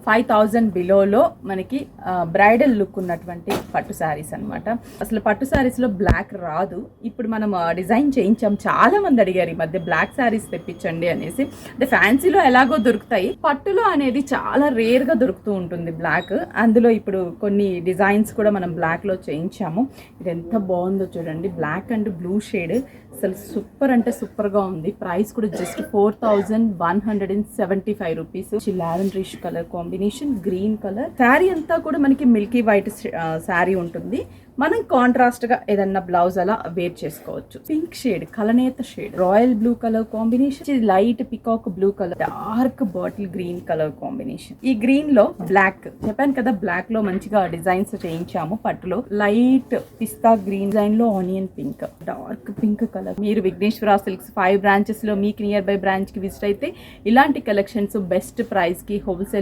5000 బిలోలో మనకి bridal look ఉన్నటువంటి పట్టు శారీస్ అనమాట. అసలు పట్టు శారీస్లో బ్లాక్ రాదు. ఇప్పుడు మనం డిజైన్ చేయించాం. చాలా మంది అడిగారు ఈ మధ్య బ్లాక్ శారీస్ తెప్పించండి అనేసి. అంటే ఫ్యాన్సీలో ఎలాగో దొరుకుతాయి, పట్టులో అనేది చాలా రేర్గా దొరుకుతూ ఉంటుంది బ్లాక్. అందులో ఇప్పుడు కొన్ని డిజైన్స్ కూడా మనం బ్లాక్లో చేయించాము. ఇది ఎంత బాగుందో చూడండి, బ్లాక్ అండ్ బ్లూ షేడ్. అసలు సూపర్ అంటే సూపర్గా ఉంది. ప్రైస్ కూడా just 4175 rupees. Lavenderish colour combination, green colour. Sari అంతా కూడా మనకి మిల్కీ వైట్ శారీ ఉంటుంది. మనం కాంట్రాస్ట్ గా ఏదన్నా బ్లౌజ్ అలా వేర్ చేసుకోవచ్చు. పింక్ షేడ్, కలనేత shade, royal blue colour combination, light peacock blue colour, dark bottle green colour combination. ఈ గ్రీన్ లో బ్లాక్ చెప్పాను కదా, బ్లాక్ లో మంచిగా డిజైన్స్ చేయించాము. పట్టులో లైట్ పిస్తా గ్రీన్ డిజైన్ లో onion pink, dark pink colour. మీరు విఘ్నేశ్వర సిల్క్స్ 5 బ్రాంచెస్ లో మీకు నియర్ బై బ్రాంచ్ కి విజిట్ అయితే ఇలాంటి కలెక్షన్స్ బెస్ట్ ప్రైస్ కి హోల్సేల్